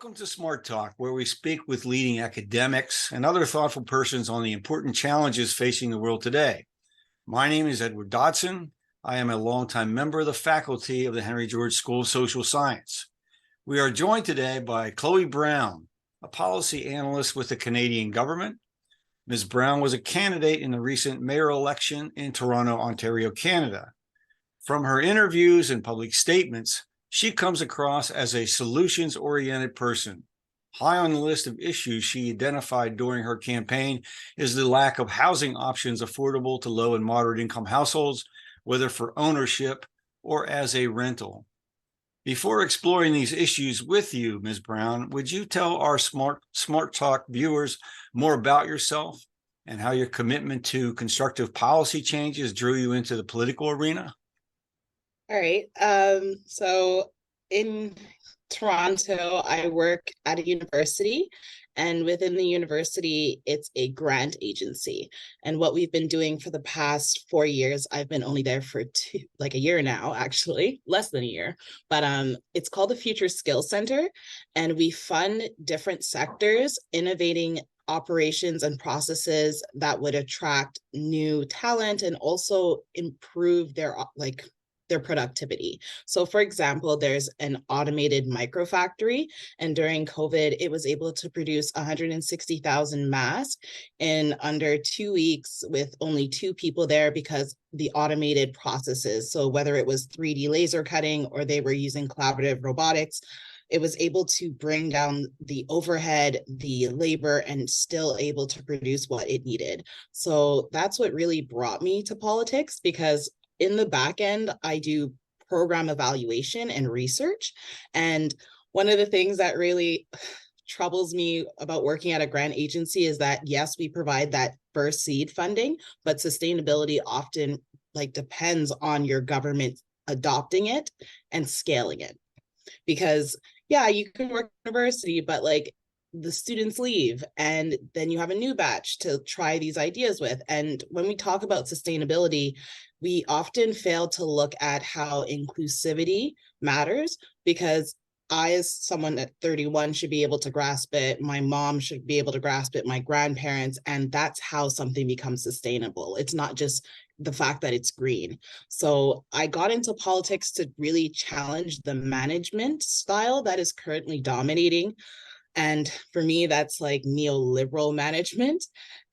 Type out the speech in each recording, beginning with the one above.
Welcome to Smart Talk, where we speak with leading academics and other thoughtful persons on the important challenges facing the world today. My name is Edward Dodson. I am a longtime member of the faculty of the Henry George School of Social Science. We are joined today by Chloe Brown, a policy analyst with the Canadian government. Ms. Brown was a candidate in the recent mayoral election in Toronto, Ontario, Canada. From her interviews and public statements, she comes across as a solutions-oriented person. High on the list of issues she identified during her campaign is the lack of housing options affordable to low and moderate income households, whether for ownership or as a rental. Before exploring these issues with you, Ms. Brown, would you tell our Smart Talk viewers more about yourself and how your commitment to constructive policy changes drew you into the political arena? All right. So in Toronto, I work at a university, and within the university, it's a grant agency. And what we've been doing for the past 4 years, I've been only there for a year now, actually, less than a year. But it's called the Future Skills Center, and we fund different sectors, innovating operations and processes that would attract new talent and also improve their productivity. So for example, there's an automated microfactory, and during COVID, it was able to produce 160,000 masks in under 2 weeks with only 2 people there because the automated processes. So whether it was 3D laser cutting or they were using collaborative robotics, it was able to bring down the overhead, the labor, and still able to produce what it needed. So that's what really brought me to politics, because in the back end, I do program evaluation and research. And one of the things that really troubles me about working at a grant agency is that, yes, we provide that first seed funding, but sustainability often depends on your government adopting it and scaling it. Because yeah, you can work at university, but the students leave and then you have a new batch to try these ideas with. And when we talk about sustainability, we often fail to look at how inclusivity matters, because I, as someone at 31, should be able to grasp it. My mom should be able to grasp it, my grandparents, and that's how something becomes sustainable. It's not just the fact that it's green. So I got into politics to really challenge the management style that is currently dominating. And for me, that's like neoliberal management.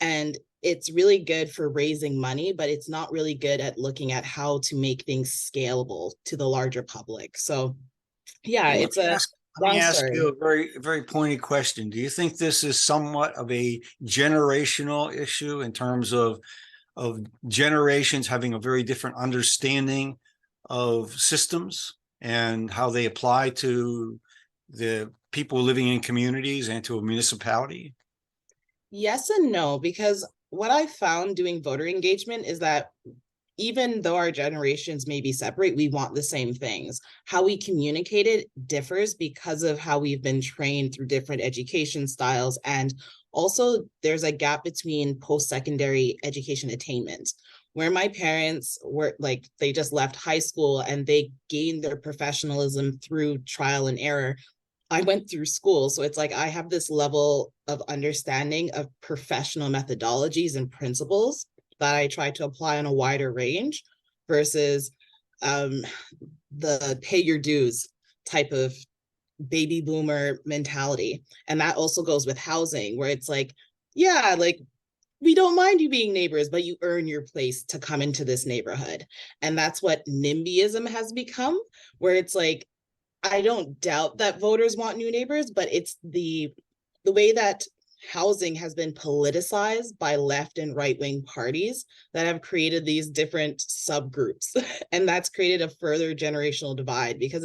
And it's really good for raising money, but it's not really good at looking at how to make things scalable to the larger public. So yeah, Well, it's a let me long ask you story. a very pointed question. Do you think this is somewhat of a generational issue in terms of generations having a very different understanding of systems and how they apply to the people living in communities and to a municipality? Yes and no, because what I found doing voter engagement is that even though our generations may be separate, we want the same things. How we communicate it differs because of how we've been trained through different education styles. And also there's a gap between post-secondary education attainment, where my parents were they just left high school and they gained their professionalism through trial and error. I went through school. So it's I have this level of understanding of professional methodologies and principles that I try to apply on a wider range versus the pay your dues type of baby boomer mentality. And that also goes with housing, where it's yeah, we don't mind you being neighbors, but you earn your place to come into this neighborhood. And that's what NIMBYism has become, where it's I don't doubt that voters want new neighbors, but it's the way that housing has been politicized by left and right-wing parties that have created these different subgroups. And that's created a further generational divide, because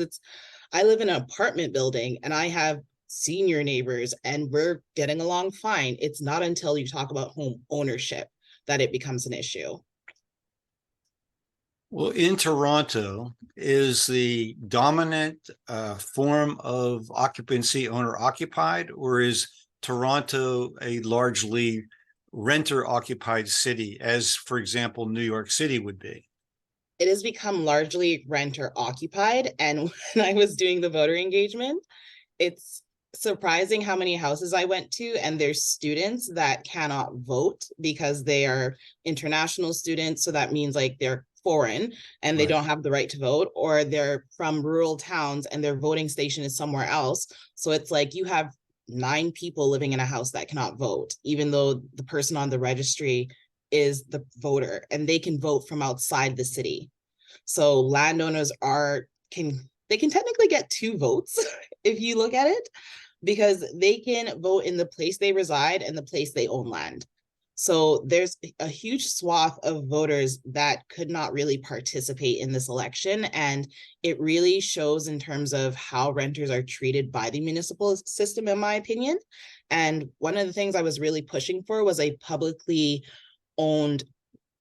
I live in an apartment building and I have senior neighbors and we're getting along fine. It's not until you talk about home ownership that it becomes an issue. Well, in Toronto, is the dominant form of occupancy owner-occupied, or is Toronto a largely renter-occupied city, as, for example, New York City would be? It has become largely renter occupied. And when I was doing the voter engagement, it's surprising how many houses I went to, and there's students that cannot vote because they are international students. So that means like they're foreign and they Right. don't have the right to vote, or they're from rural towns and their voting station is somewhere else. So it's like you have 9 people living in a house that cannot vote, even though the person on the registry is the voter and they can vote from outside the city. So landowners can technically get 2 votes if you look at it, because they can vote in the place they reside and the place they own land. So there's a huge swath of voters that could not really participate in this election. And it really shows in terms of how renters are treated by the municipal system, in my opinion. And one of the things I was really pushing for was a publicly owned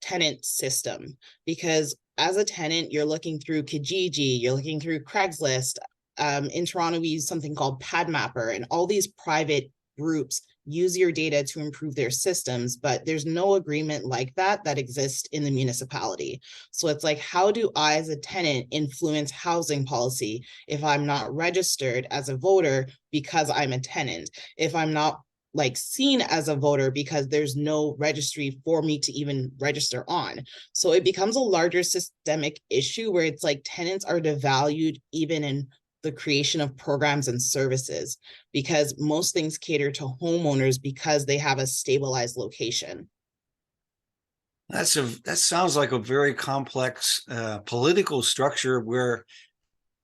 tenant system, because as a tenant, you're looking through Kijiji, you're looking through Craigslist. In Toronto, we use something called PadMapper, and all these private groups use your data to improve their systems, but there's no agreement like that exists in the municipality. So it's like, how do I as a tenant influence housing policy if I'm not registered as a voter because I'm a tenant, if I'm not like seen as a voter because there's no registry for me to even register on? So it becomes a larger systemic issue where it's like tenants are devalued even in the creation of programs and services, because most things cater to homeowners because they have a stabilized location. That sounds like a very complex political structure where,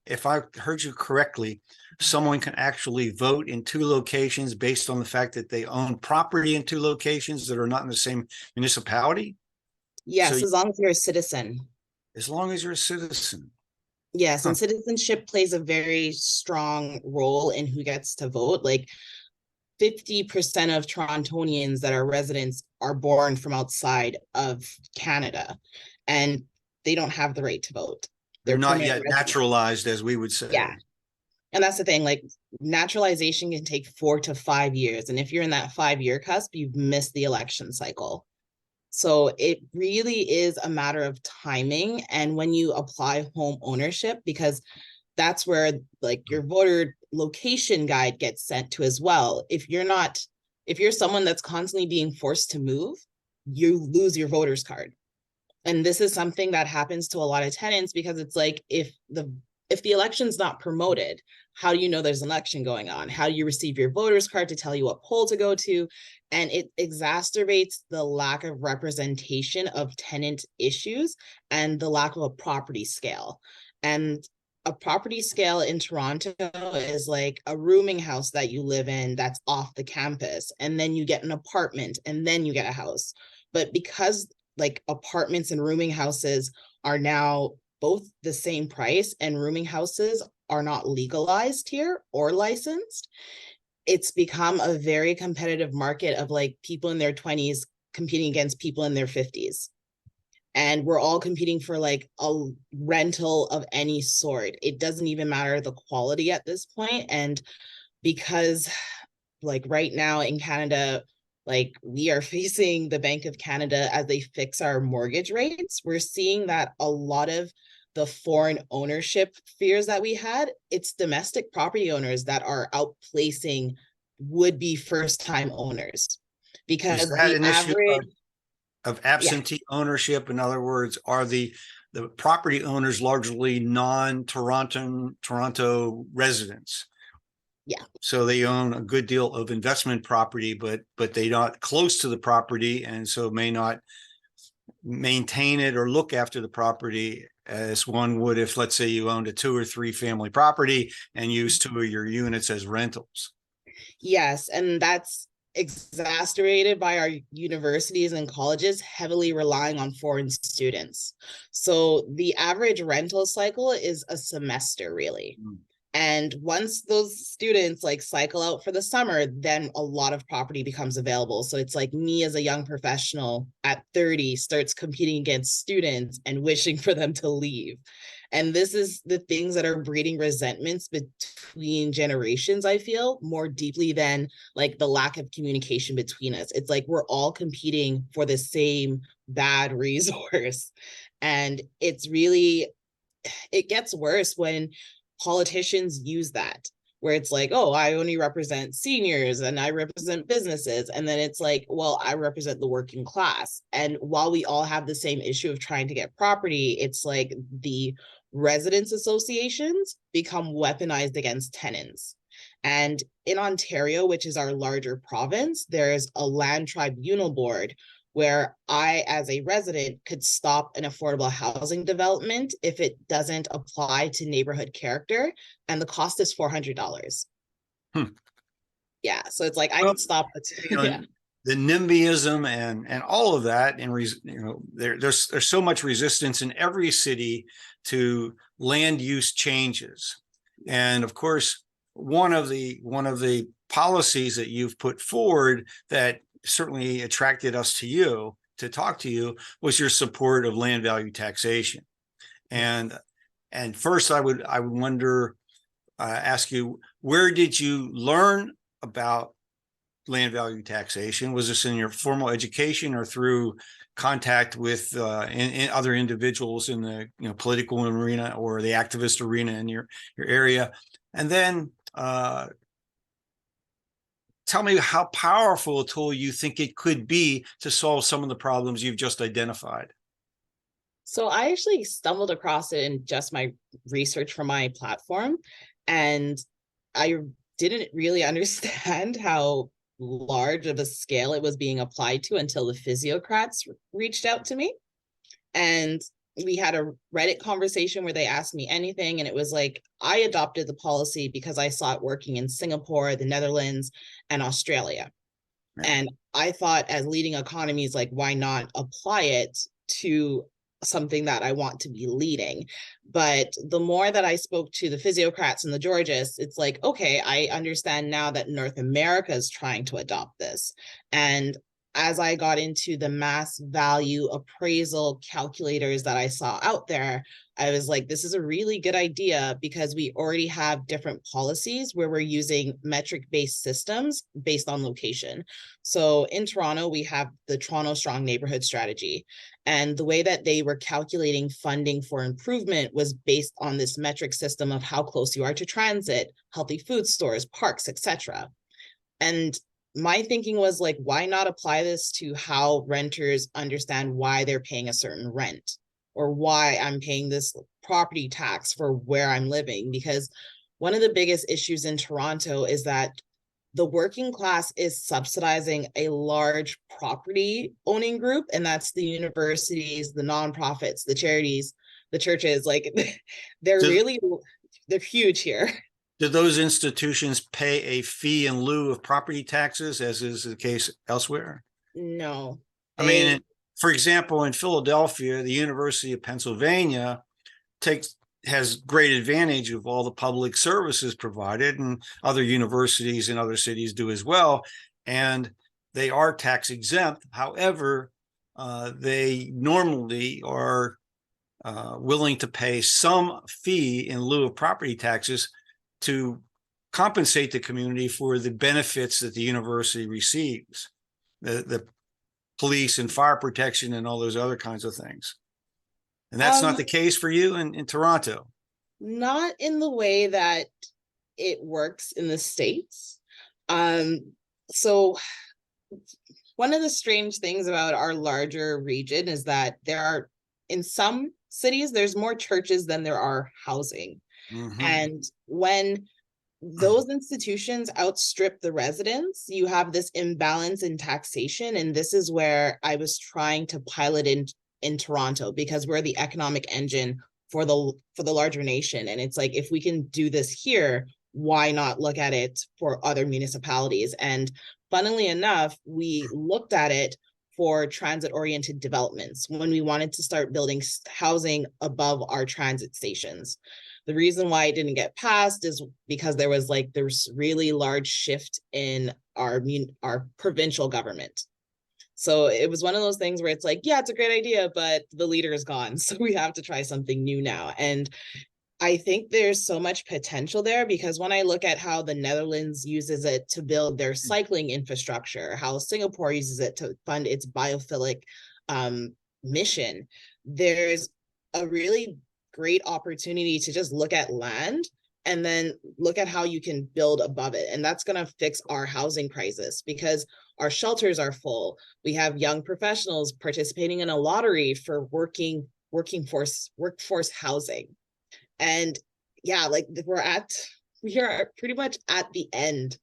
if I heard you correctly, someone can actually vote in 2 locations based on the fact that they own property in 2 locations that are not in the same municipality. So Yes, as long as you're a citizen. as long as you're a citizen. Yes, Huh. and citizenship plays a very strong role in who gets to vote. Like 50% of Torontonians that are residents are born from outside of Canada, and they don't have the right to vote. They're They're not permanent yet residents. naturalized, as we would Yeah. say. And that's the thing, like naturalization can take 4 to 5 years. And if you're in that 5 year cusp, you've missed the election cycle. So it really is a matter of timing. And when you apply home ownership, because that's where like your voter location guide gets sent to as well. If you're someone that's constantly being forced to move, you lose your voter's card. And this is something that happens to a lot of tenants, because it's like, if the election's not promoted, how do you know there's an election going on? How do you receive your voter's card to tell you what poll to go to? And it exacerbates the lack of representation of tenant issues and the lack of a property scale. And a property scale in Toronto is like a rooming house that you live in that's off the campus, and then you get an apartment, and then you get a house. But because like apartments and rooming houses are now both the same price, and rooming houses are not legalized here or licensed, it's become a very competitive market of like people in their 20s competing against people in their 50s. And we're all competing for like a rental of any sort. It doesn't even matter the quality at this point. And because like right now in Canada, like we are facing the Bank of Canada as they fix our mortgage rates, we're seeing that a lot of the foreign ownership fears that we had, it's domestic property owners that are outplacing would-be first-time owners, Is because that the an issue average, of yeah, absentee ownership? In other words, are the property owners largely non-Toronto residents? yeah. So they own a good deal of investment property, but they're not close to the property, and so may not maintain it or look after the property as one would if, let's say, you owned a 2 or 3 family property and used 2 of your units as rentals. Yes, and that's exacerbated by our universities and colleges heavily relying on foreign students. So the average rental cycle is a semester, really. Mm. And once those students like cycle out for the summer, then a lot of property becomes available. So it's like me as a young professional at 30 starts competing against students and wishing for them to leave. And this is the things that are breeding resentments between generations, I feel, more deeply than like the lack of communication between us. It's like we're all competing for the same bad resource. And it gets worse when politicians use that. where it's like, oh, I only represent seniors and I represent businesses. And then it's like, well, I represent the working class. And while we all have the same issue of trying to get property, it's like the residents associations become weaponized against tenants. And in Ontario, which is our larger province, there's a land tribunal board where I, as a resident, could stop an affordable housing development if it doesn't apply to neighborhood character, and the cost is $400. Hmm. Yeah, so it's like I Well, could stop it. you know, Yeah. the NIMBYism and all of that, and there's so much resistance in every city to land use changes, and of course, one of the policies that you've put forward that certainly attracted us to you to talk to you was your support of land value taxation, and first I would wonder, ask you, where did you learn about land value taxation? Was this in your formal education or through contact with in other individuals in the political arena or the activist arena in your area? And then tell me how powerful a tool you think it could be to solve some of the problems you've just identified. So I actually stumbled across it in just my research for my platform, and I didn't really understand how large of a scale it was being applied to until the physiocrats reached out to me. And we had a Reddit conversation where they asked me anything. And it was like, I adopted the policy because I saw it working in Singapore, the Netherlands, and Australia. Yeah. And I thought, as leading economies, like, why not apply it to something that I want to be leading? But the more that I spoke to the physiocrats and the Georgists, it's like, okay, I understand now that North America is trying to adopt this. And as I got into the mass value appraisal calculators that I saw out there, I was like, this is a really good idea because we already have different policies where we're using metric-based systems based on location. So in Toronto, we have the Toronto Strong Neighborhood Strategy. And the way that they were calculating funding for improvement was based on this metric system of how close you are to transit, healthy food stores, parks, etc. And my thinking was like, why not apply this to how renters understand why they're paying a certain rent, or why I'm paying this property tax for where I'm living? Because one of the biggest issues in Toronto is that the working class is subsidizing a large property owning group, and that's the universities, the nonprofits, the charities, the churches. Like they're they're huge here. Do those institutions pay a fee in lieu of property taxes, as is the case elsewhere? No. I mean, for example, in Philadelphia, the University of Pennsylvania has great advantage of all the public services provided, and other universities in other cities do as well. And they are tax exempt. However, they normally are willing to pay some fee in lieu of property taxes to compensate the community for the benefits that the university receives, the police and fire protection and all those other kinds of things. And that's not the case for you in Toronto. Not in the way that it works in the States. So one of the strange things about our larger region is that in some cities, there's more churches than there are housing. Mm-hmm. And when those institutions outstrip the residents, you have this imbalance in taxation. And this is where I was trying to pilot in Toronto, because we're the economic engine for the larger nation. And it's like, if we can do this here, why not look at it for other municipalities? And funnily enough, we looked at it for transit-oriented developments when we wanted to start building housing above our transit stations. The reason why it didn't get passed is because there's really large shift in our provincial government. So it was one of those things where it's like, yeah, it's a great idea, but the leader is gone. So we have to try something new now. And I think there's so much potential there, because when I look at how the Netherlands uses it to build their cycling infrastructure, how Singapore uses it to fund its biophilic mission, there's a really great opportunity to just look at land and then look at how you can build above it. And that's going to fix our housing crisis, because our shelters are full. We have young professionals participating in a lottery for workforce housing. And yeah, like we are pretty much at the end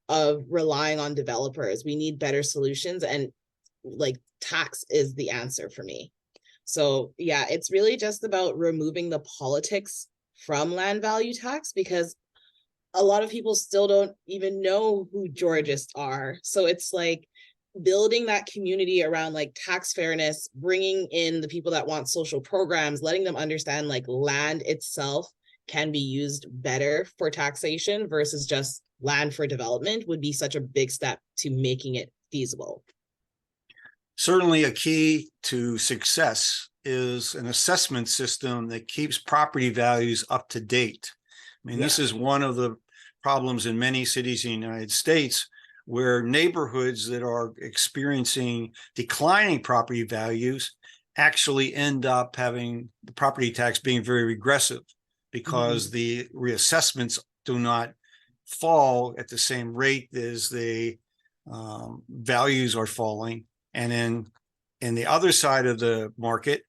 of relying on developers. We need better solutions, and like tax is the answer for me. So yeah, it's really just about removing the politics from land value tax, because a lot of people still don't even know who Georgists are. So it's like building that community around like tax fairness, bringing in the people that want social programs, letting them understand like land itself can be used better for taxation versus just land for development would be such a big step to making it feasible. Certainly a key to success is an assessment system that keeps property values up to date. I mean, this is one of the problems in many cities in the United States, where neighborhoods that are experiencing declining property values actually end up having the property tax being very regressive, because the reassessments do not fall at the same rate as the values are falling. And then in the other side of the market,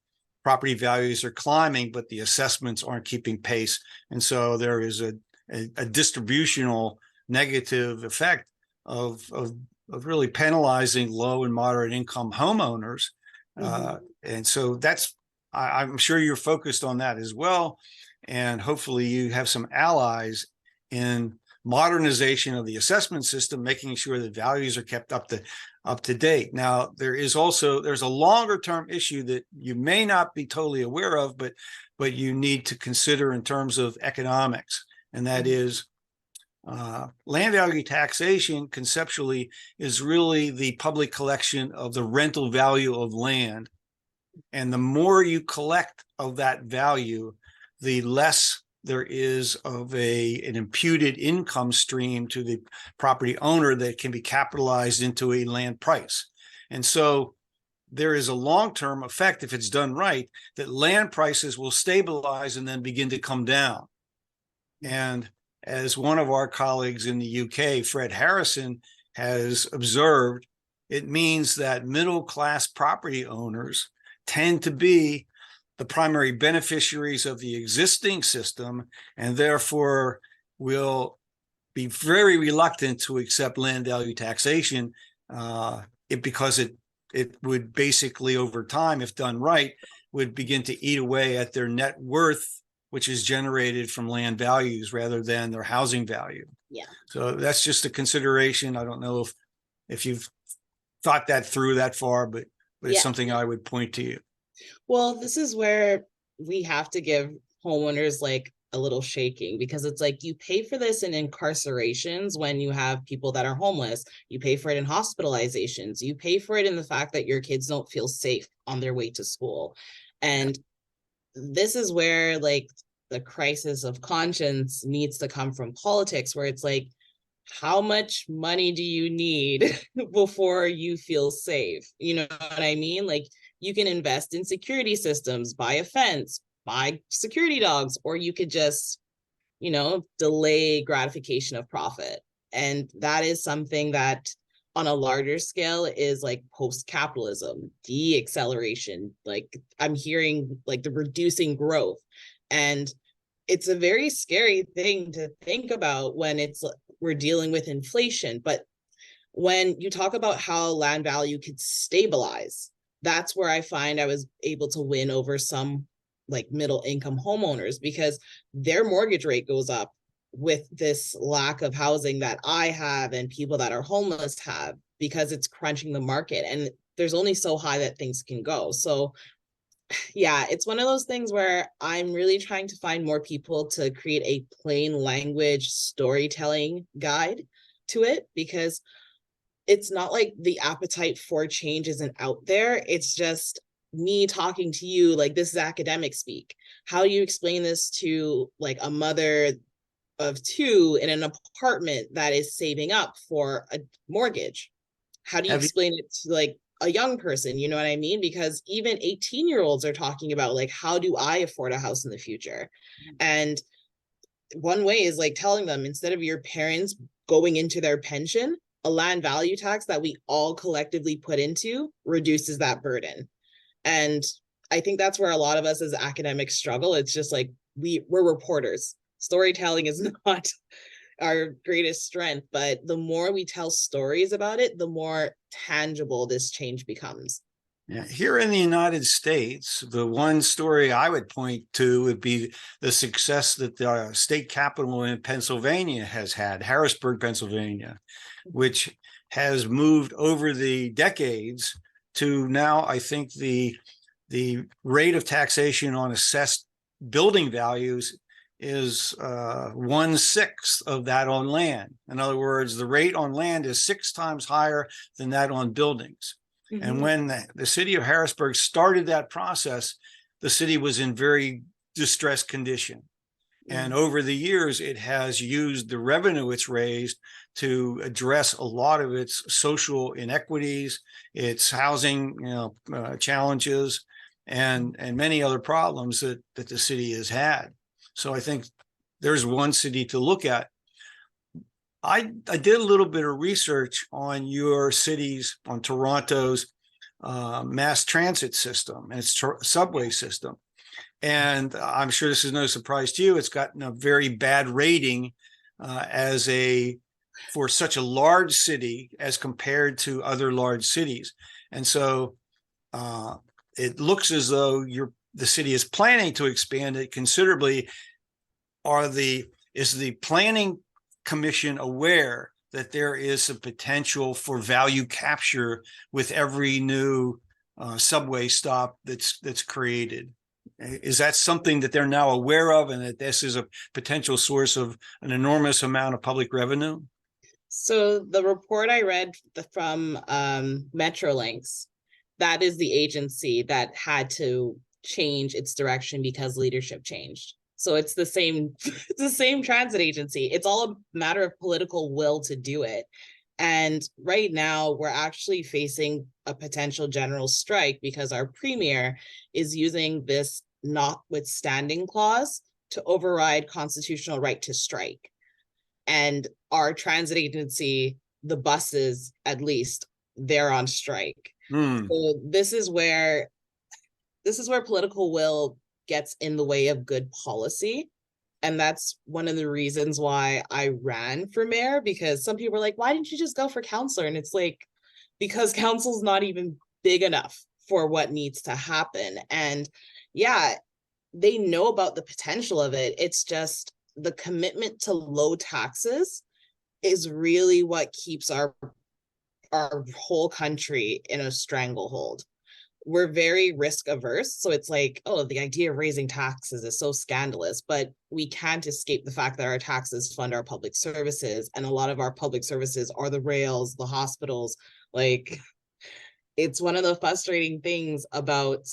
property values are climbing, but the assessments aren't keeping pace. And so there is a distributional negative effect of really penalizing low and moderate income homeowners. And so I'm sure you're focused on that as well. And hopefully you have some allies in modernization of the assessment system, making sure that values are kept up to date. Now, there's a longer term issue that you may not be totally aware of, but you need to consider in terms of economics, and that is land value taxation conceptually is really the public collection of the rental value of land. And the more you collect of that value, the less there is of an imputed income stream to the property owner that can be capitalized into a land price. And so there is a long-term effect, if it's done right, that land prices will stabilize and then begin to come down. And as one of our colleagues in the UK, Fred Harrison, has observed, it means that middle-class property owners tend to be the primary beneficiaries of the existing system, and therefore will be very reluctant to accept land value taxation because it would basically, over time, if done right, would begin to eat away at their net worth, which is generated from land values rather than their housing value. Yeah. So that's just a consideration. I don't know if you've thought that through that far, but it's something I would point to you. Well, this is where we have to give homeowners like a little shaking, because it's like you pay for this in incarcerations when you have people that are homeless. You pay for it in hospitalizations. You pay for it in the fact that your kids don't feel safe on their way to school. And this is where like the crisis of conscience needs to come from politics, where it's like, how much money do you need before you feel safe? You know what I mean? Like, you can invest in security systems, buy a fence, buy security dogs, or you could just, delay gratification of profit. And that is something that on a larger scale is like post-capitalism, de-acceleration. Like, I'm hearing like the reducing growth. And it's a very scary thing to think about when we're dealing with inflation. But when you talk about how land value could stabilize, that's where I find I was able to win over some like middle income homeowners, because their mortgage rate goes up with this lack of housing that I have and people that are homeless have, because it's crunching the market, and there's only so high that things can go. So yeah, it's one of those things where I'm really trying to find more people to create a plain language storytelling guide to it, because it's not like the appetite for change isn't out there. It's just me talking to you, like, this is academic speak. How do you explain this to like a mother of two in an apartment that is saving up for a mortgage? How do you explain it to like a young person? You know what I mean? Because even 18-year-olds are talking about like, how do I afford a house in the future? And one way is like telling them, instead of your parents going into their pension, a land value tax that we all collectively put into reduces that burden. And I think that's where a lot of us as academics struggle. It's just like we're reporters. Storytelling is not our greatest strength, but the more we tell stories about it, the more tangible this change becomes. Yeah. Here in the United States, the one story I would point to would be the success that the state capital in Pennsylvania has had, Harrisburg, Pennsylvania, which has moved over the decades to now, I think the rate of taxation on assessed building values is 1/6 of that on land. In other words, the rate on land is 6 times higher than that on buildings. Mm-hmm. And when the city of Harrisburg started that process, the city was in very distressed condition. Mm-hmm. And over the years, it has used the revenue it's raised to address a lot of its social inequities, its housing challenges, and many other problems that the city has had. So I think there's one city to look at. I did a little bit of research on your city's, on Toronto's mass transit system and its subway system. And I'm sure this is no surprise to you. It's gotten a very bad rating for such a large city as compared to other large cities. And so it looks as though the city is planning to expand it considerably. Is the planning commission aware that there is a potential for value capture with every new subway stop that's created? Is that something that they're now aware of, and that this is a potential source of an enormous amount of public revenue? So the report I read from Metrolinx, that is the agency that had to change its direction because leadership changed. So it's the same transit agency. It's all a matter of political will to do it. And right now we're actually facing a potential general strike because our premier is using this notwithstanding clause to override constitutional right to strike. And our transit agency, the buses, at least, they're on strike. So this is where political will gets in the way of good policy. And that's one of the reasons why I ran for mayor, because some people are like, why didn't you just go for councilor? And it's like, because council's not even big enough for what needs to happen. And yeah, they know about the potential of it. It's just the commitment to low taxes is really what keeps our whole country in a stranglehold. We're very risk averse. So it's like, oh, the idea of raising taxes is so scandalous, but we can't escape the fact that our taxes fund our public services. And a lot of our public services are the rails, the hospitals. Like, it's one of the frustrating things about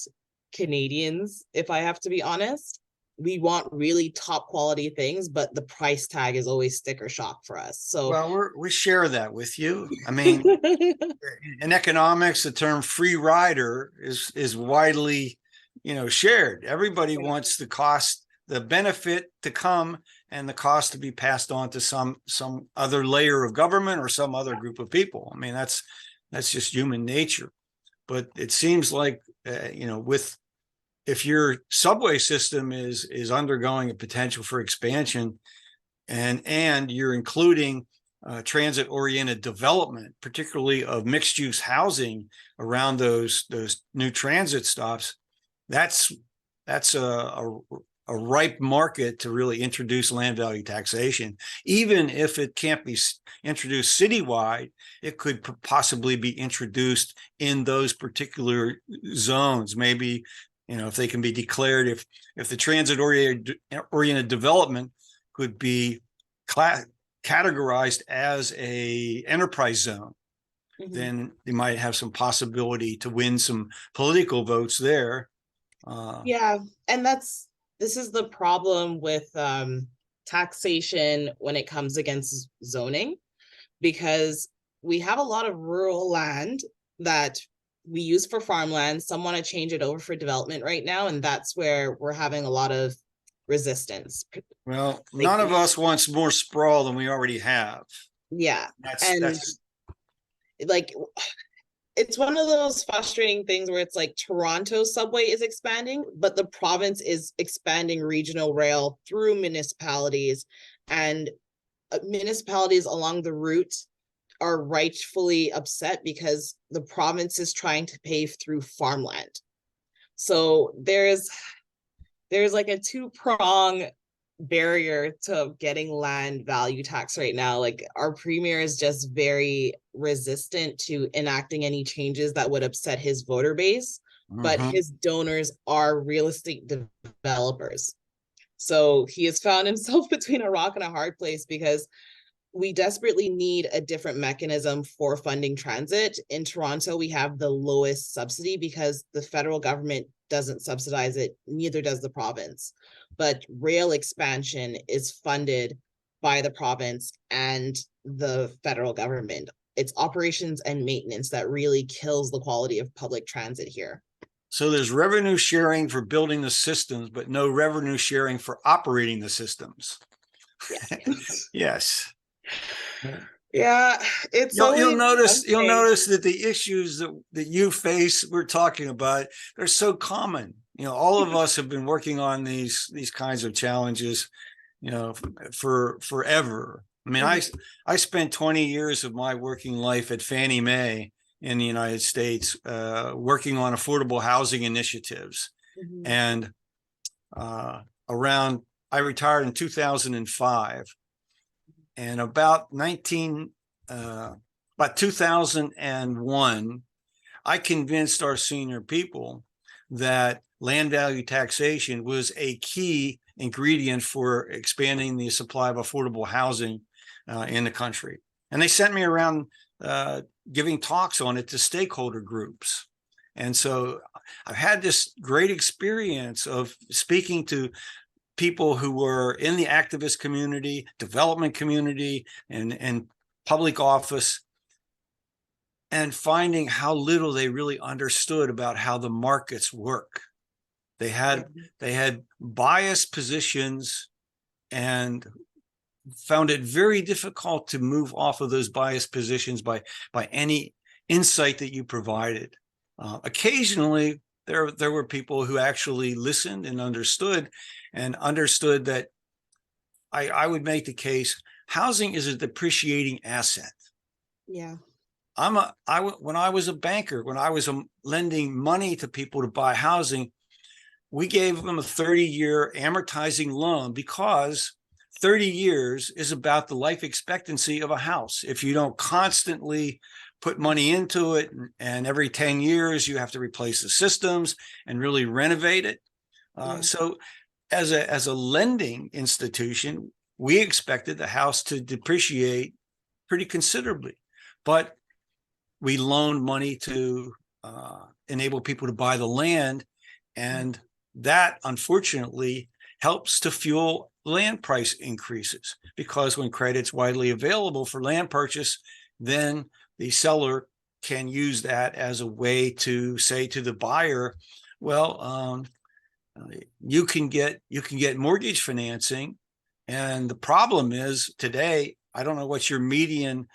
Canadians, if I have to be honest. We want really top quality things, but the price tag is always sticker shock for us. So, well, we share that with you. I mean, in economics, the term free rider is widely, shared. Everybody wants the benefit to come, and the cost to be passed on to some other layer of government or some other group of people. I mean, that's just human nature. But it seems like, if your subway system is undergoing a potential for expansion, and you're including transit-oriented development, particularly of mixed-use housing around those new transit stops, that's a ripe market to really introduce land value taxation. Even if it can't be introduced citywide, it could possibly be introduced in those particular zones. Maybe, if they can be declared, if the transit-oriented development could be categorized as a enterprise zone, then they might have some possibility to win some political votes there. Yeah, and this is the problem with taxation when it comes against zoning, because we have a lot of rural land that we use for farmland. Some want to change it over for development right now, and that's where we're having a lot of resistance. Well, Like, none of us wants more sprawl than we already have. yeah. That's And that's like, it's one of those frustrating things where it's like Toronto subway is expanding, but the province is expanding regional rail through municipalities, and municipalities along the route are rightfully upset because the province is trying to pave through farmland. So there's like a two-prong barrier to getting land value tax right now. Like, our premier is just very resistant to enacting any changes that would upset his voter base, but mhm. his donors are real estate developers. So he has found himself between a rock and a hard place, because we desperately need a different mechanism for funding transit. In Toronto, we have the lowest subsidy because the federal government doesn't subsidize it, neither does the province. But rail expansion is funded by the province and the federal government. It's operations and maintenance that really kills the quality of public transit here. So there's revenue sharing for building the systems, but no revenue sharing for operating the systems. Yes. Yes. Yeah, it's You'll always notice that the issues that you face, we're talking about, they're so common. All of us have been working on these kinds of challenges, for forever. I mean, I spent 20 years of my working life at Fannie Mae in the United States, working on affordable housing initiatives. Mhm. And around, I retired in 2005, and about 2001, I convinced our senior people that land value taxation was a key ingredient for expanding the supply of affordable housing in the country. And they sent me around giving talks on it to stakeholder groups. And so I've had this great experience of speaking to people who were in the activist community, development community, and public office, and finding how little they really understood about how the markets work. They had biased positions and found it very difficult to move off of those biased positions by any insight that you provided. Occasionally, there were people who actually listened and understood that I would make the case housing is a depreciating asset. Yeah. When I was a banker, when I was lending money to people to buy housing, we gave them a 30-year amortizing loan because 30 years is about the life expectancy of a house. If you don't constantly put money into it, and every 10 years you have to replace the systems and really renovate it. So as a lending institution, we expected the house to depreciate pretty considerably, but we loaned money to enable people to buy the land, and that unfortunately helps to fuel land price increases, because when credit's widely available for land purchase, then the seller can use that as a way to say to the buyer, well, you can get mortgage financing. And the problem is today, I don't know what your median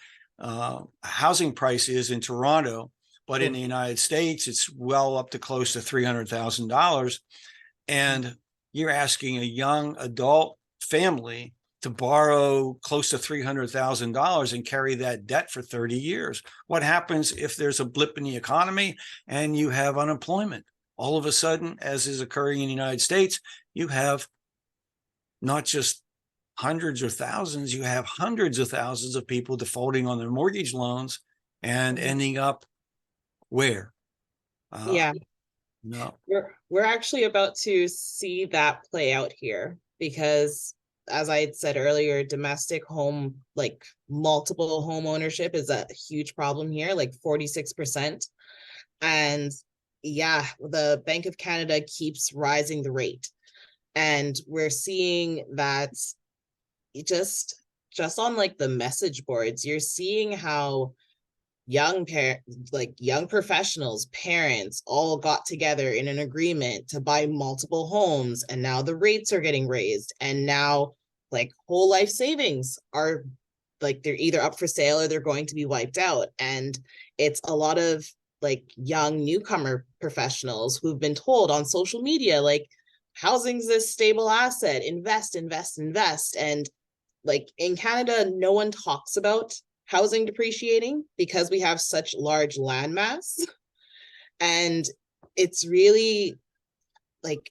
housing price is in Toronto, but in the United States, it's well up to close to $300,000. And you're asking a young adult family to borrow close to $300,000 and carry that debt for 30 years. What happens if there's a blip in the economy and you have unemployment? All of a sudden, as is occurring in the United States, you have not just hundreds or thousands, you have hundreds of thousands of people defaulting on their mortgage loans and ending up where? Yeah. No. We're actually about to see that play out here, because as I had said earlier, domestic home, like multiple home ownership, is a huge problem here, like 46%. And yeah, the Bank of Canada keeps rising the rate. And we're seeing that just on like the message boards, you're seeing how young professionals, parents all got together in an agreement to buy multiple homes, and now the rates are getting raised, and now like whole life savings are like they're either up for sale or they're going to be wiped out. And it's a lot of like young newcomer professionals who've been told on social media, like, housing's this stable asset, invest, invest, invest. And like in Canada, no one talks about housing depreciating because we have such large land mass. And it's really like,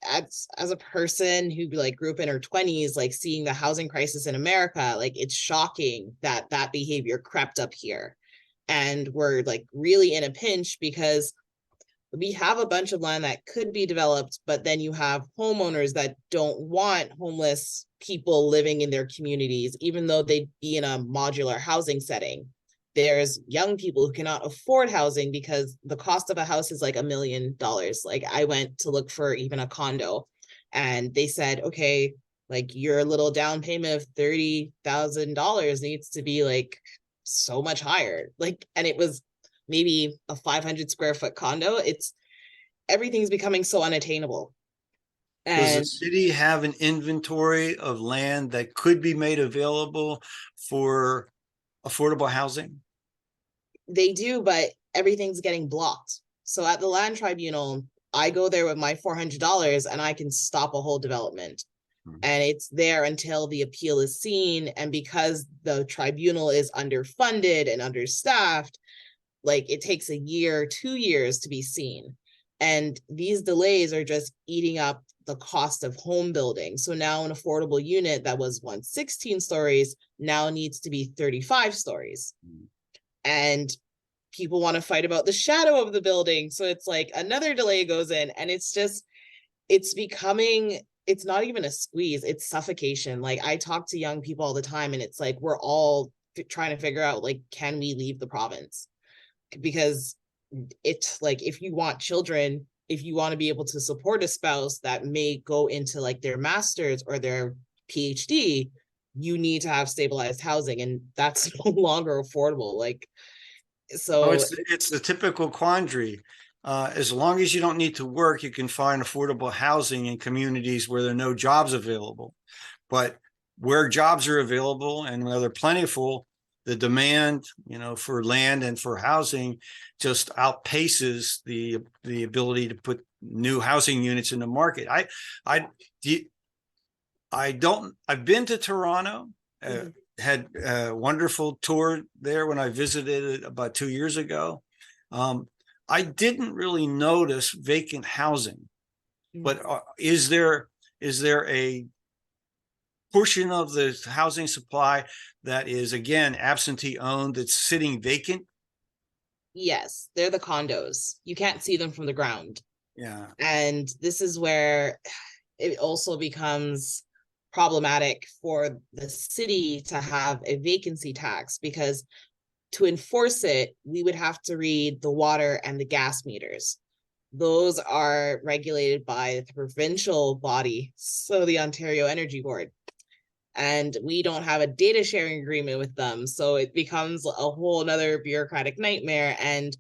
as a person who like grew up in her 20s, like seeing the housing crisis in America, like it's shocking that that behavior crept up here. And we're like really in a pinch because we have a bunch of land that could be developed, but then you have homeowners that don't want homeless people living in their communities, even though they'd be in a modular housing setting. There's young people who cannot afford housing because the cost of a house is like $1 million. Like I went to look for even a condo and they said, okay, like your little down payment of $30,000 needs to be like so much higher. Like, and it was maybe a 500 square foot condo. It's everything's becoming so unattainable. Does the And city have an inventory of land that could be made available for affordable housing? they do, but everything's getting blocked. So at the land tribunal, I go there with my $400 and I can stop a whole development. And it's there until the appeal is seen. And because the tribunal is underfunded and understaffed, like it takes a year, 2 years to be seen. And these delays are just eating up the cost of home building. So now an affordable unit that was once 16 stories now needs to be 35 stories. And people want to fight about the shadow of the building. So it's like another delay goes in, and it's just, it's becoming, it's not even a squeeze, it's suffocation. Like I talk to young people all the time, and it's like we're all trying to figure out, like, can we leave the province? Because it's like, if you want children, if you want to be able to support a spouse that may go into like their master's or their PhD, you need to have stabilized housing, and that's no longer affordable. Like, Oh, so it's the typical quandary. As long as you don't need to work, you can find affordable housing in communities where there are no jobs available. But where jobs are available and where they're plentiful, the demand, for land and for housing just outpaces the ability to put new housing units in the market. I've been to Toronto. Had a wonderful tour there when I visited it about 2 years ago. I didn't really notice vacant housing, but is there a portion of the housing supply that is, again, absentee owned, that's sitting vacant? yes, they're the condos. You can't see them from the ground. Yeah. And this is where it also becomes problematic for the city to have a vacancy tax, because to enforce it, we would have to read the water and the gas meters. Those are regulated by the provincial body, so the Ontario Energy Board. And we don't have a data sharing agreement with them. So it becomes a whole other bureaucratic nightmare. And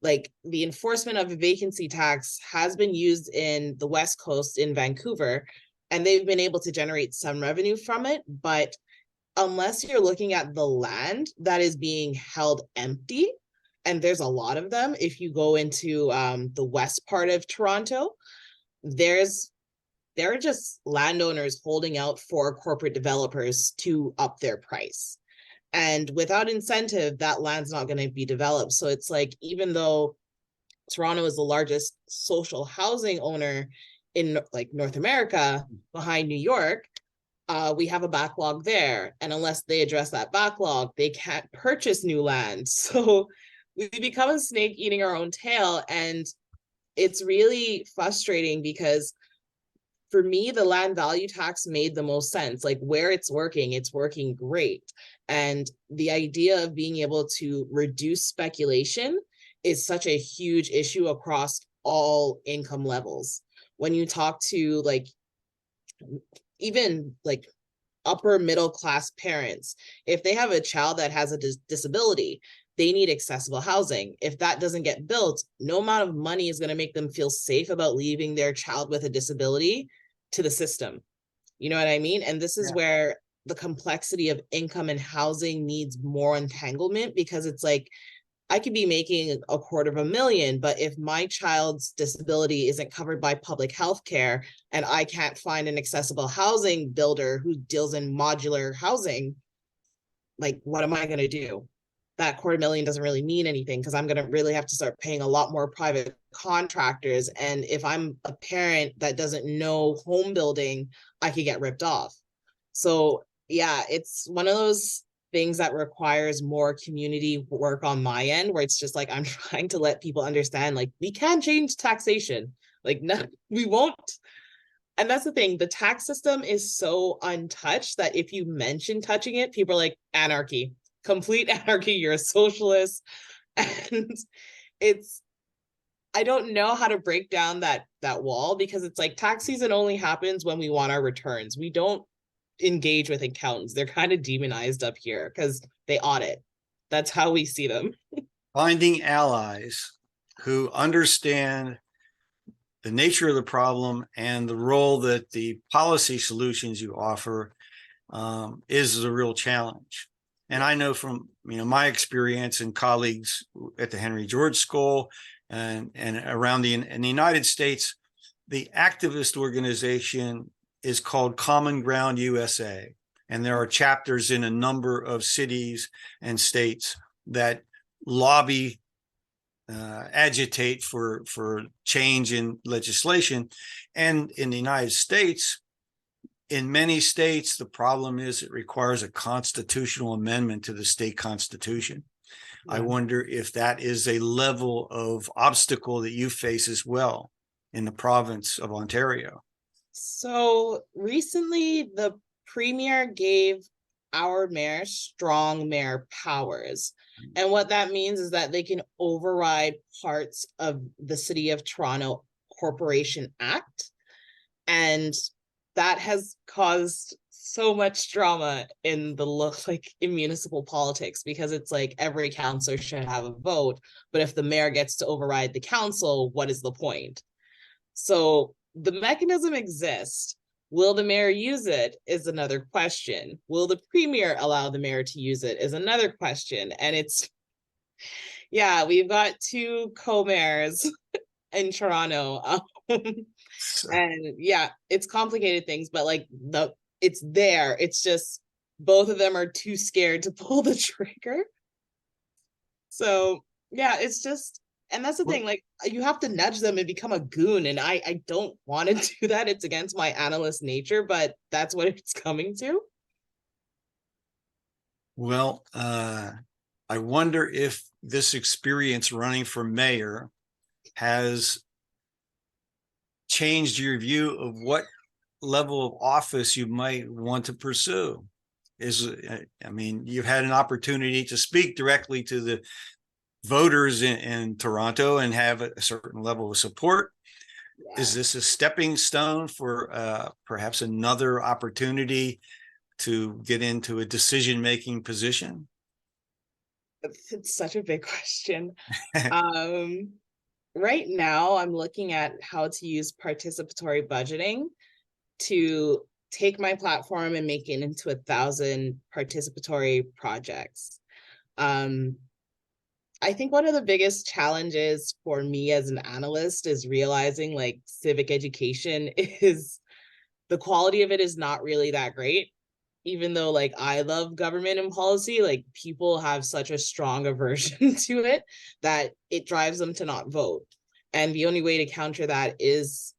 like the enforcement of a vacancy tax has been used in the West Coast in Vancouver, and they've been able to generate some revenue from it. But unless you're looking at the land that is being held empty, and there's a lot of them, if you go into the west part of Toronto, there are just landowners holding out for corporate developers to up their price. And without incentive, that land's not going to be developed. So it's like, even though Toronto is the largest social housing owner in like North America behind New York, we have a backlog there. And unless they address that backlog, they can't purchase new land. So we become a snake eating our own tail. And it's really frustrating because for me, the land value tax made the most sense. Like where it's working great. And the idea of being able to reduce speculation is such a huge issue across all income levels. When you talk to like even like upper middle class parents, if they have a child that has a disability, they need accessible housing. If that doesn't get built, no amount of money is going to make them feel safe about leaving their child with a disability to the system. You know what I mean? And this is where the complexity of income and housing needs more entanglement, because it's like, I could be making $250,000, but if my child's disability isn't covered by public health care and I can't find an accessible housing builder who deals in modular housing, like, what am I going to do? That $250,000 doesn't really mean anything, because I'm going to really have to start paying a lot more private contractors. And if I'm a parent that doesn't know home building, I could get ripped off. So yeah, it's one of those things that requires more community work on my end, where it's just like, I'm trying to let people understand, like, we can change taxation. Like, no, we won't. And that's the thing, the tax system is so untouched that if you mention touching it, people are like, anarchy, complete anarchy, you're a socialist. And it's, I don't know how to break down that wall, because it's like, tax season only happens when we want our returns. We don't engage with accountants. They're kind of demonized up here because they audit. That's how we see them. Finding allies who understand the nature of the problem and the role that the policy solutions you offer is the real challenge. And I know from my experience and colleagues at the Henry George School and around in the United States, the activist organization is called Common Ground USA. And there are chapters in a number of cities and states that lobby, agitate for change in legislation. And in the United States, in many states, the problem is it requires a constitutional amendment to the state constitution. Yeah. I wonder if that is a level of obstacle that you face as well in the province of Ontario. So recently, the premier gave our mayor strong mayor powers. And what that means is that they can override parts of the City of Toronto Corporation Act. And that has caused so much drama in in municipal politics, because it's like every councillor should have a vote, but if the mayor gets to override the council, what is the point? So the mechanism exists. Will the mayor use it is another question. Will the premier allow the mayor to use it is another question. And it's, yeah, we've got 2 co-mayors in Toronto. And yeah, it's complicated things, but like it's there. It's just both of them are too scared to pull the trigger. So yeah, it's just, and that's the thing, like, you have to nudge them and become a goon. And I don't want to do that. It's against my analyst nature, but that's what it's coming to. Well, I wonder if this experience running for mayor has changed your view of what level of office you might want to pursue. You've had an opportunity to speak directly to the voters in Toronto and have a certain level of support. Yeah. Is this a stepping stone for perhaps another opportunity to get into a decision-making position? It's such a big question. Right now, I'm looking at how to use participatory budgeting to take my platform and make it into 1,000 participatory projects. I think one of the biggest challenges for me as an analyst is realizing, like, civic education is, the quality of it is not really that great. Even though, like, I love government and policy, like, people have such a strong aversion to it that it drives them to not vote. And the only way to counter that is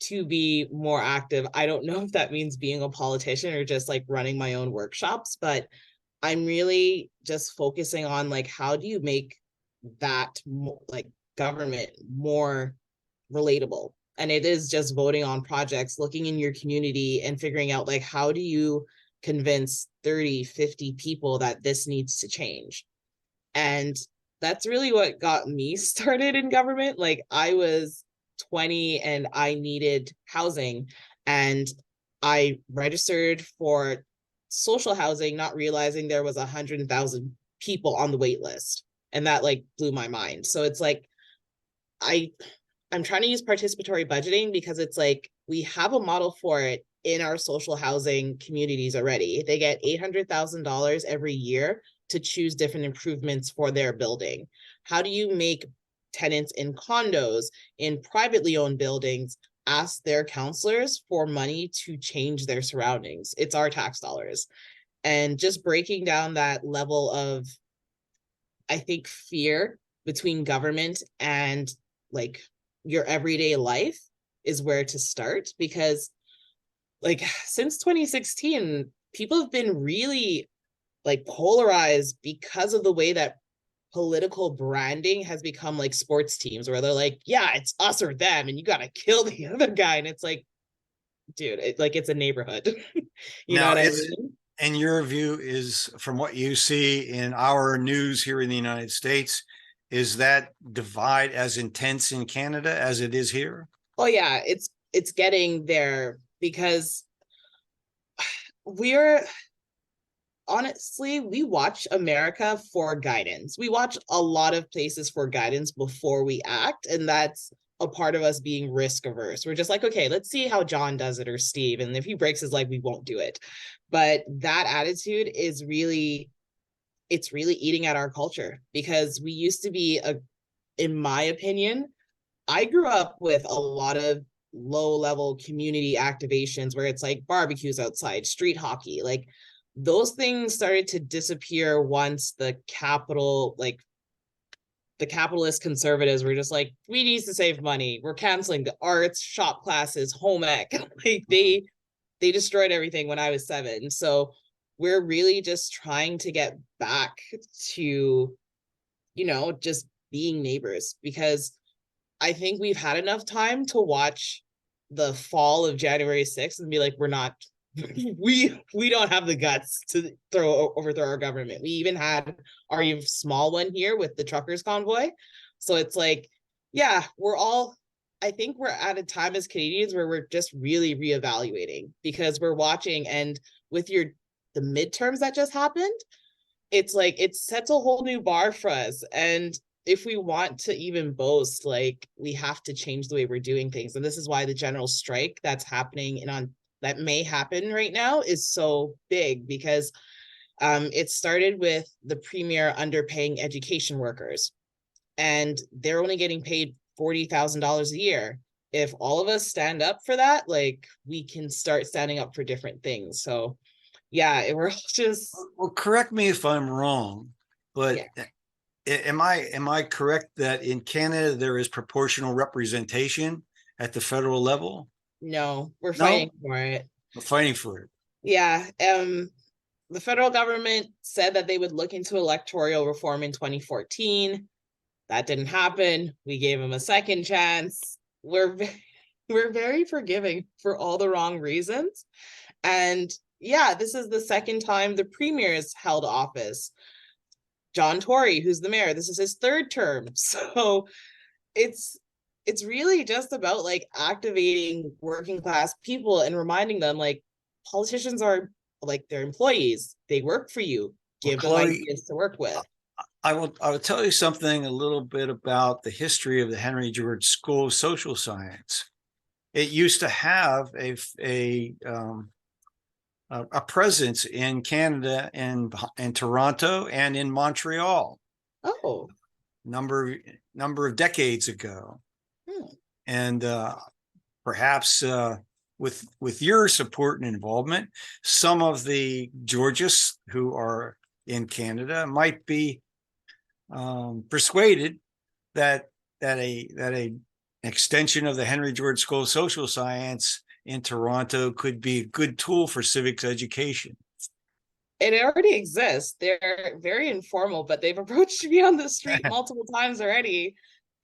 to be more active. I don't know if that means being a politician or just like running my own workshops, but I'm really just focusing on, like, how do you make that like government more relatable? And it is just voting on projects, looking in your community and figuring out, like, how do you convince 30, 50 people that this needs to change? And that's really what got me started in government. Like, I was 20 and I needed housing, and I registered for social housing, not realizing there was 100,000 people on the wait list. And that like blew my mind. So it's like, I'm trying to use participatory budgeting because it's like we have a model for it in our social housing communities already. They get $800,000 every year to choose different improvements for their building. How do you make tenants in condos, in privately owned buildings, ask their counselors for money to change their surroundings? It's our tax dollars. And just breaking down that level of, I think, fear between government and like your everyday life is where to start, because like since 2016 people have been really like polarized because of the way that political branding has become like sports teams, where they're like, yeah, it's us or them and you got to kill the other guy, and it's like, dude, like it's a neighborhood. You know Now, what I is mean? in your view, is from what you see in our news here in the United States, is that divide as intense in Canada as it is here? Oh yeah, it's getting there because we're honestly, we watch America for guidance. We watch a lot of places for guidance before we act. And that's a part of us being risk averse. We're just like, okay, let's see how John does it or Steve. And if he breaks his leg, we won't do it. But that attitude is really, it's really eating at our culture, because we used to be in my opinion, I grew up with a lot of low level community activations where it's like barbecues outside, street hockey, like those things started to disappear once the capitalist conservatives were just like, we need to save money. We're canceling the arts, shop classes, home ec. Like they destroyed everything when I was 7. So we're really just trying to get back to, just being neighbors, because I think we've had enough time to watch the fall of January 6th and be like, we're not, we don't have the guts to overthrow our government. We even had our small one here with the truckers convoy. So it's like, yeah, I think we're at a time as Canadians where we're just really reevaluating, because we're watching, and with the midterms that just happened, it's like it sets a whole new bar for us. And if we want to even boast, like we have to change the way we're doing things. And this is why the general strike that's happening that may happen right now is so big, because it started with the premier underpaying education workers, and they're only getting paid $40,000 a year. If all of us stand up for that, like we can start standing up for different things. So yeah, we're just, Well, correct me if I'm wrong, but yeah, am I correct that in Canada there is proportional representation at the federal level? no, we're fighting No, for it. we're fighting for it. Yeah. The federal government said that they would look into electoral reform in 2014. That didn't happen. We gave them a second chance. We're very forgiving for all the wrong reasons. And yeah, this is the second time the premier's held office. John Tory, who's the mayor, this is his 3rd term. So it's really just about like activating working class people and reminding them, like, politicians are like their employees. They work for you. Well, Give them Chloe, ideas to work with. I will tell you something a little bit about the history of the Henry George School of Social Science. It used to have a presence in Canada and in Toronto and in Montreal Oh. number of decades ago, Hmm. and perhaps with your support and involvement, some of the Georgists who are in Canada might be persuaded that a extension of the Henry George School of Social Science in Toronto could be a good tool for civics education. It already exists. They're very informal, but they've approached me on the street multiple times already.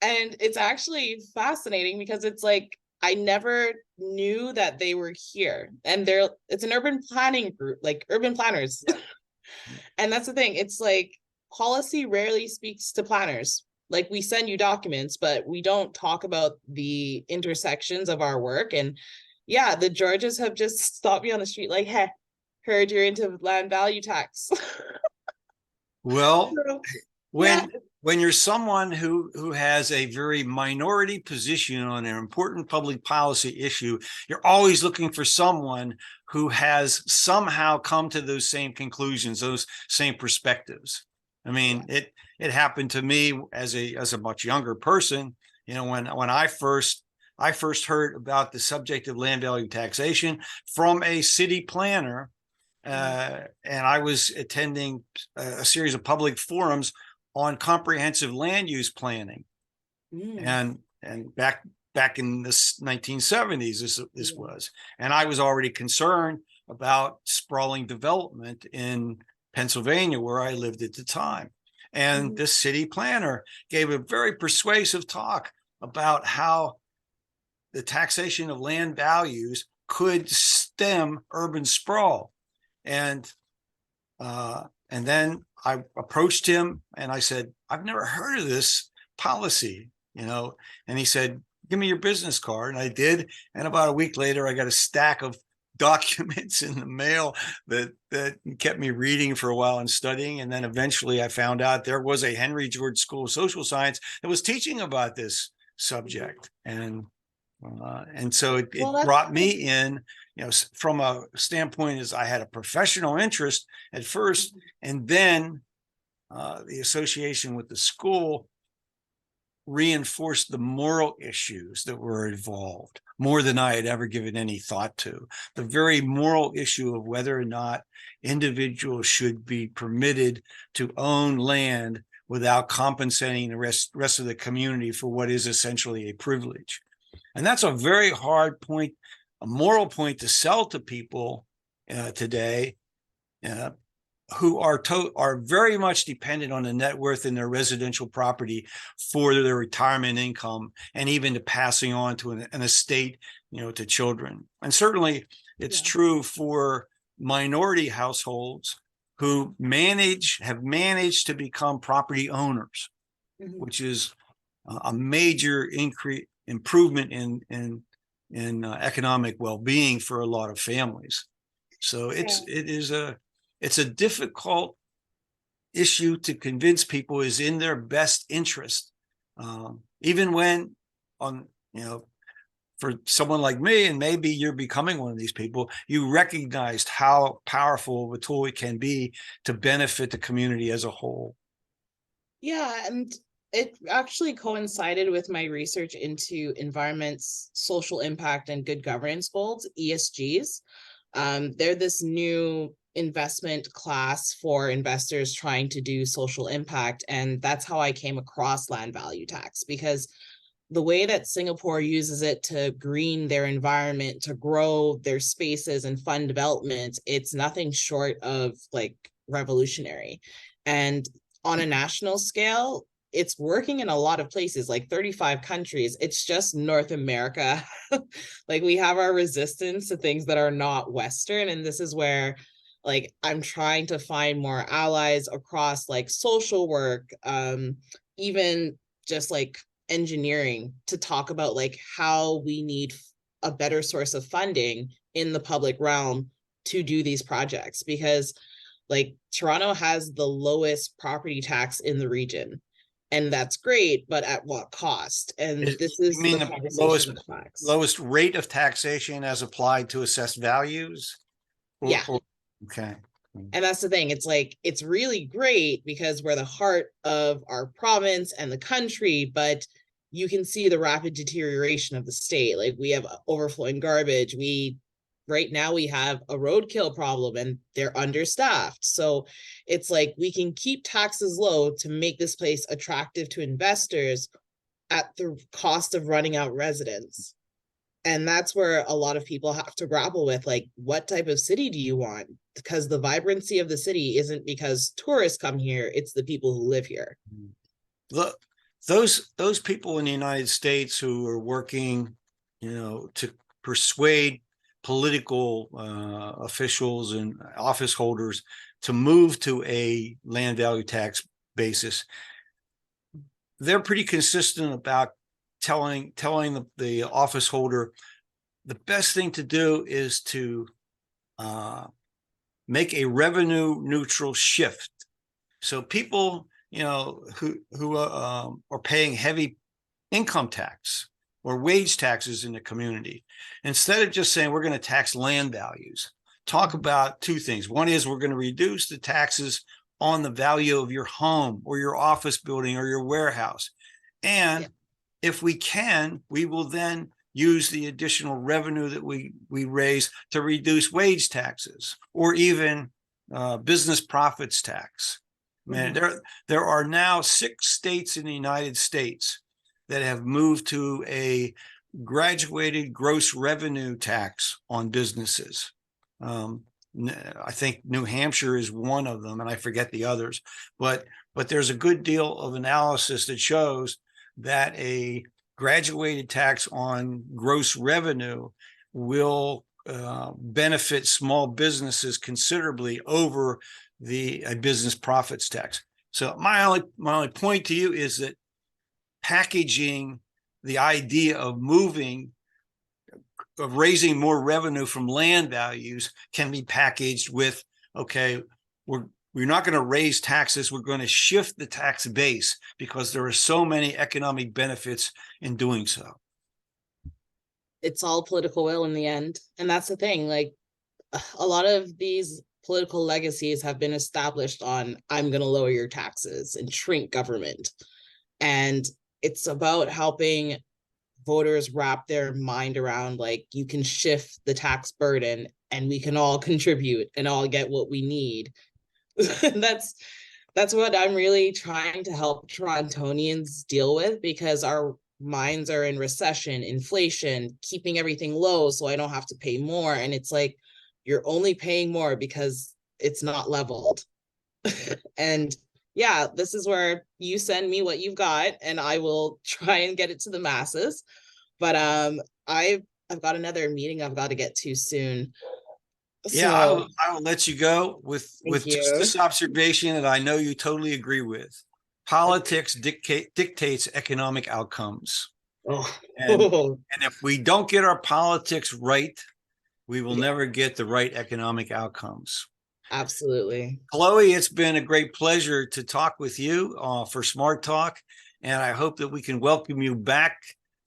And it's actually fascinating because it's like I never knew that they were here. And it's an urban planning group, like urban planners. And that's the thing. It's like policy rarely speaks to planners. Like we send you documents, but we don't talk about the intersections of our work. And yeah, the Georges have just stopped me on the street like, hey, heard you're into land value tax. Well, So, when yeah. when you're someone who has a very minority position on an important public policy issue, you're always looking for someone who has somehow come to those same conclusions, those same perspectives. I mean, it happened to me as a much younger person. You know, when I first heard about the subject of land value taxation from a city planner, and I was attending a series of public forums on comprehensive land use planning, and back in the 1970s, this was, and I was already concerned about sprawling development in Pennsylvania, where I lived at the time. And this city planner gave a very persuasive talk about how the taxation of land values could stem urban sprawl. And then I approached him and I said, I've never heard of this policy, you know, and he said, give me your business card. And I did. And about a week later, I got a stack of documents in the mail that kept me reading for a while and studying. And then eventually I found out there was a Henry George School of Social Science that was teaching about this subject. And so it brought me in, you know, from a standpoint as I had a professional interest at first, and then the association with the school reinforced the moral issues that were involved more than I had ever given any thought to. The very moral issue of whether or not individuals should be permitted to own land without compensating the rest of the community for what is essentially a privilege. And that's a very hard point, a moral point to sell to people today who are very much dependent on the net worth in their residential property for their retirement income, and even to passing on to an estate, you know, to children. And certainly it's true for minority households who have managed to become property owners, which is a major improvement in economic well-being for a lot of families. So it's a difficult issue to convince people is in their best interest, even when, for someone like me, and maybe you're becoming one of these people, you recognized how powerful of a tool it can be to benefit the community as a whole. Yeah, and it actually coincided with my research into environment's social impact and good governance goals, ESGs. They're this new investment class for investors trying to do social impact. And that's how I came across land value tax, because the way that Singapore uses it to green their environment, to grow their spaces and fund development, it's nothing short of like revolutionary. And on a national scale, it's working in a lot of places, like 35 countries. It's just North America. Like we have our resistance to things that are not Western. And this is where like I'm trying to find more allies across like social work, even just like engineering, to talk about like how we need a better source of funding in the public realm to do these projects, because like Toronto has the lowest property tax in the region, and that's great, but at what cost? And this is you mean the lowest rate of taxation as applied to assessed values? Yeah. Okay. And that's the thing. It's like, it's really great because we're the heart of our province and the country, but you can see the rapid deterioration of the state. Like we have overflowing garbage. Right now we have a roadkill problem and they're understaffed. So it's like we can keep taxes low to make this place attractive to investors at the cost of running out residents. And that's where a lot of people have to grapple with, like, what type of city do you want? Because the vibrancy of the city isn't because tourists come here, it's the people who live here. Look, those people in the United States who are working, to persuade political officials and office holders to move to a land value tax basis, they're pretty consistent about telling the office holder the best thing to do is to make a revenue neutral shift. So people who are paying heavy income tax or wage taxes in the community. Instead of just saying we're going to tax land values, talk about two things. One is we're going to reduce the taxes on the value of your home or your office building or your warehouse. And if we can, we will then use the additional revenue that we raise to reduce wage taxes or even business profits tax. Man, there are now 6 states in the United States that have moved to a graduated gross revenue tax on businesses. I think New Hampshire is one of them, and I forget the others. But there's a good deal of analysis that shows that a graduated tax on gross revenue will benefit small businesses considerably over a business profits tax. So my only point to you is that packaging the idea of raising more revenue from land values can be packaged with, okay, we're not going to raise taxes, we're going to shift the tax base because there are so many economic benefits in doing so. It's all political will in the end. And that's the thing, like a lot of these political legacies have been established on, I'm going to lower your taxes and shrink government. And it's about helping voters wrap their mind around, like, you can shift the tax burden and we can all contribute and all get what we need. That's what I'm really trying to help Torontonians deal with, because our minds are in recession, inflation, keeping everything low so I don't have to pay more. And it's like, you're only paying more because it's not leveled. And yeah, this is where you send me what you've got and I will try and get it to the masses. But I've got another meeting I've got to get to soon. Yeah, So I will let you go with just this observation that I know you totally agree with. Politics dictates economic outcomes. And if we don't get our politics right, we will never get the right economic outcomes. Absolutely. Chloe, it's been a great pleasure to talk with you for Smart Talk. And I hope that we can welcome you back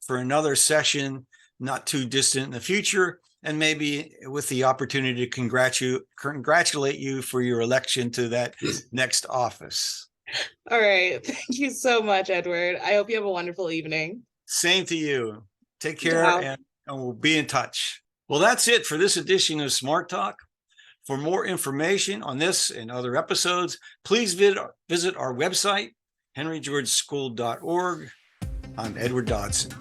for another session not too distant in the future, and maybe with the opportunity to congratulate you for your election to that next office. All right. Thank you so much, Edward. I hope you have a wonderful evening. Same to you. Take care, and we'll be in touch. Well, that's it for this edition of Smart Talk. For more information on this and other episodes, please visit our website, henrygeorgeschool.org. I'm Edward Dodson.